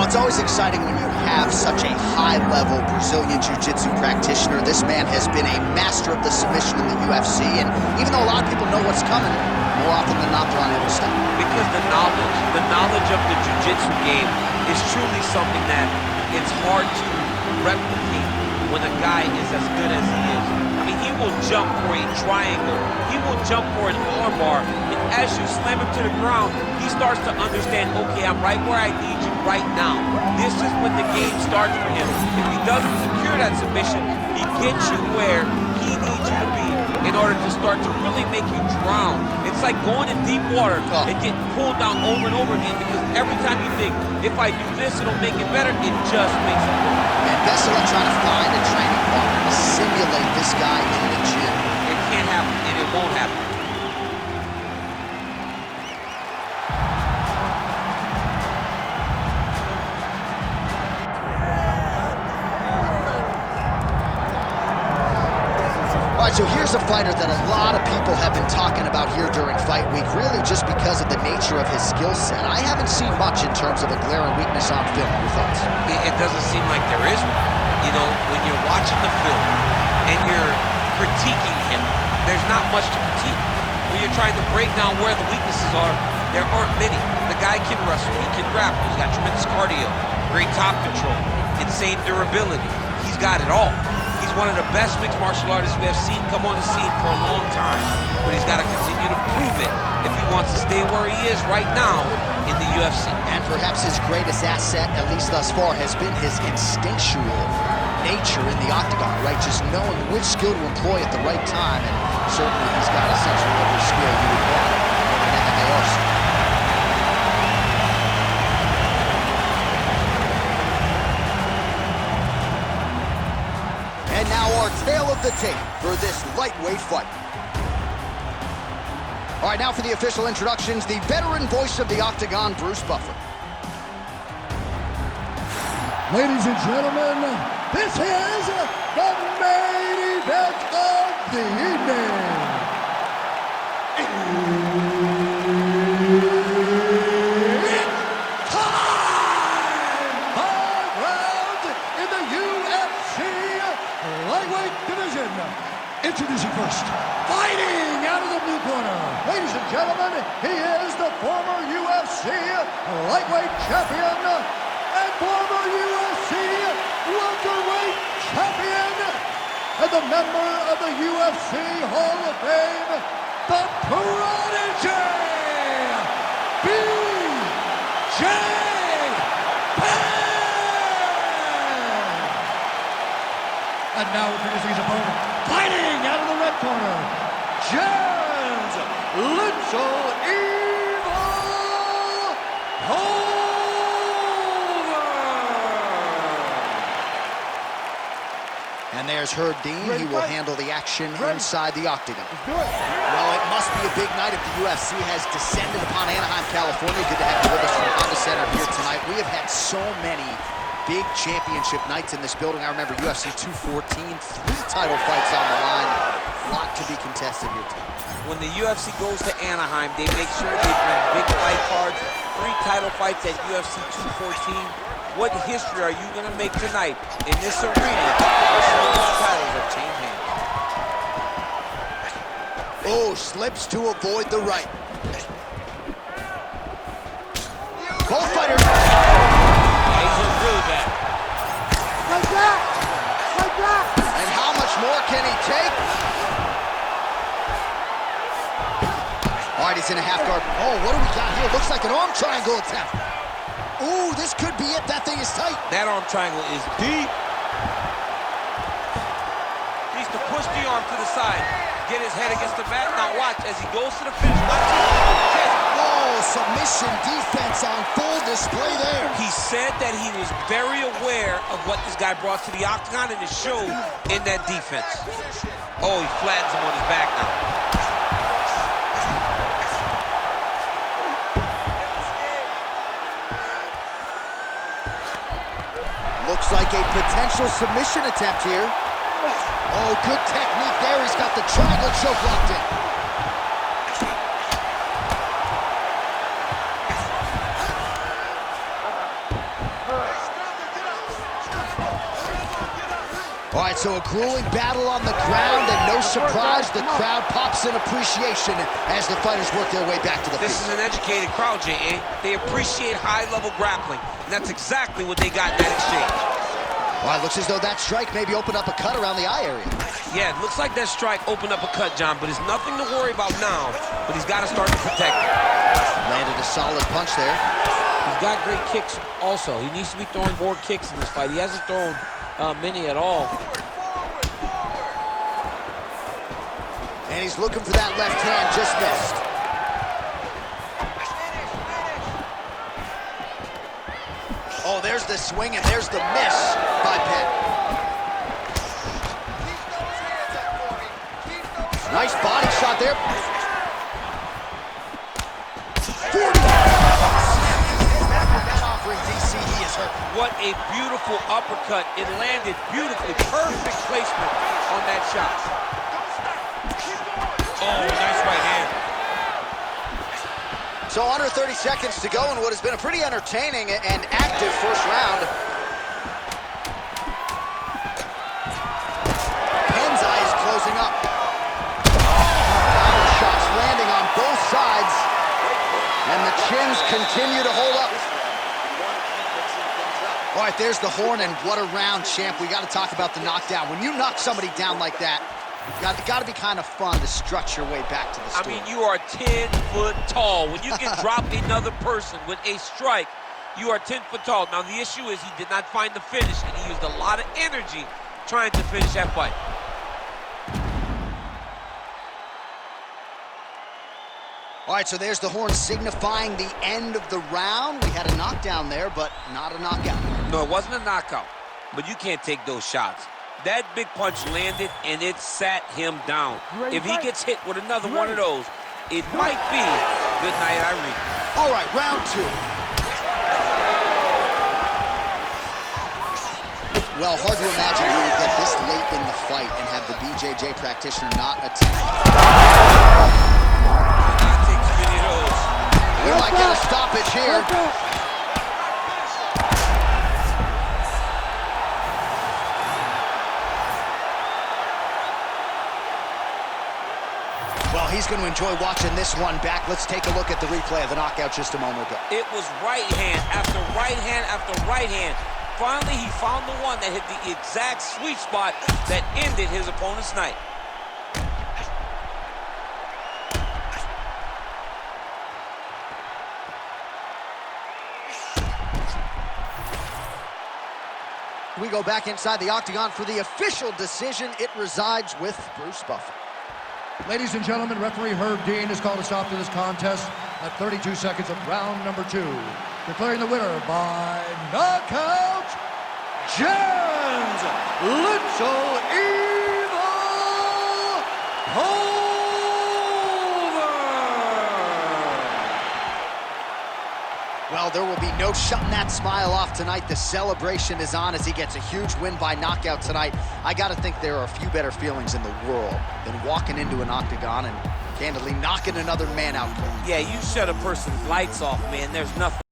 it's always exciting when you have such a high-level Brazilian Jiu-Jitsu practitioner. This man has been a master of the submission in the UFC, and even though a lot of people know what's coming, more often than not, they're unable to stop. Because the knowledge of the Jiu-Jitsu game is truly something that it's hard to replicate when a guy is as good as he is. I mean, he will jump for a triangle. He will jump for an armbar. And as you slam him to the ground, he starts to understand, okay, I'm right where I need you right now. This is when the game starts for him. If he doesn't secure that submission, he gets you where he needs you to be in order to start to really make you drown. It's like going in deep water and getting pulled down over and over again, because every time you think, if I do this, it'll make it better, it just makes it worse. And best of luck trying to find a training partner to simulate this guy in the gym. It can't happen, and it won't happen. So here's a fighter that a lot of people have been talking about here during fight week, really just because of the nature of his skill set. I haven't seen much in terms of a glaring weakness on film. Your thoughts? It doesn't seem like there is one. You know, when you're watching the film and you're critiquing him, there's not much to critique. When you're trying to break down where the weaknesses are, there aren't many. The guy can wrestle, he can grapple, he's got tremendous cardio, great top control, insane durability. He's got it all. He's one of the best mixed martial artists we have seen come on the scene for a long time. But he's got to continue to prove it if he wants to stay where he is right now in the UFC. And perhaps his greatest asset, at least thus far, has been his instinctual nature in the octagon, right? Just knowing which skill to employ at the right time. And certainly he's got essentially every skill you would want in an MMA arsenal. And now our tale of the tape for this lightweight fight. All right, now for the official introductions, the veteran voice of the octagon, Bruce Buffer. Ladies and gentlemen, this is the main event of the evening. It's time! 5 rounds in the UFC lightweight division. Introducing first, fighting out of the blue corner. Ladies and gentlemen, he is the former UFC lightweight champion and former UFC welterweight champion and the member of the UFC Hall of Fame, the Prodigy, B.J. Penn! And now introducing his opponent, fighting out of the red corner, Jens Litzel Evil Pulver! And there's Herb Dean. He will handle the action inside the octagon. Well, it must be a big night if the UFC has descended upon Anaheim, California. Good to have you with us from Honda Center here tonight. We have had so many big championship nights in this building. I remember UFC 214, 3 title fights on the line. A lot to be contested here tonight. When the UFC goes to Anaheim, they make sure they bring big fight cards, 3 title fights at UFC 214. What history are you going to make tonight in this arena where some of those titles have changed hands? Oh, slips to avoid the right. Both fighters. He's looked really bad. Like that! Like that! And how much more can he take? All right, he's in a half guard. Oh, what do we got here? Looks like an arm triangle attempt. Ooh, this could be it. That thing is tight. That arm triangle is deep. Needs to push the arm to the side. Get his head against the mat. Now watch as he goes to the finish. Oh, submission defense on full display there. He said that he was very aware of what this guy brought to the octagon, and it showed in that defense. Oh, he flattens him on his back now. Looks like a potential submission attempt here. Oh, good technique there. He's got the triangle choke locked in. All right, so a grueling battle on the ground, and no surprise, the crowd pops in appreciation as the fighters work their way back to the feet. This is an educated crowd, J.A. They appreciate high-level grappling, and that's exactly what they got in that exchange. Well, it looks as though that strike maybe opened up a cut around the eye area. Yeah, it looks like that strike opened up a cut, John, but it's nothing to worry about now, but he's got to start to protect it. Landed a solid punch there. He's got great kicks also. He needs to be throwing more kicks in this fight. He hasn't thrown many at all. And he's looking for that left hand, just missed. Oh, there's the swing and there's the miss by Penn. Nice body shot there. 40. That offering, DC, he is hurt. What a beautiful uppercut. It landed beautifully. Perfect placement on that shot. Oh, nice right hand. So under 30 seconds to go in what has been a pretty entertaining and active first round. Penn's eye is closing up. Power shots landing on both sides. And the chins continue to hold up. All right, there's the horn, and what a round, champ. We got to talk about the knockdown. When you knock somebody down like that, got to be kind of fun to strut your way back to the store. I mean, you are 10 foot tall. When you can drop another person with a strike, you are 10 foot tall. Now, the issue is he did not find the finish, and he used a lot of energy trying to finish that fight. All right, so there's the horn signifying the end of the round. We had a knockdown there, but not a knockout. No, it wasn't a knockout, but you can't take those shots. That big punch landed, and it sat him down. If he gets hit with another one of those, it might be good night, Irene. All right, round two. Well, hard to imagine we would get this late in the fight and have the BJJ practitioner not attack. We might get a stoppage here. Well, he's going to enjoy watching this one back. Let's take a look at the replay of the knockout just a moment ago. It was right hand after right hand after right hand. Finally, he found the one that hit the exact sweet spot that ended his opponent's night. We go back inside the octagon for the official decision. It resides with Bruce Buffer. Ladies and gentlemen, referee Herb Dean has called a stop to this contest at 32 seconds of round number 2. Declaring the winner by knockout, Jens Little Evil Pulver! Well, there will be no shutting that smile off tonight. The celebration is on as he gets a huge win by knockout tonight. I got to think there are a few better feelings in the world than walking into an octagon and candidly knocking another man out. Yeah, you shut a person's lights off, man. There's nothing.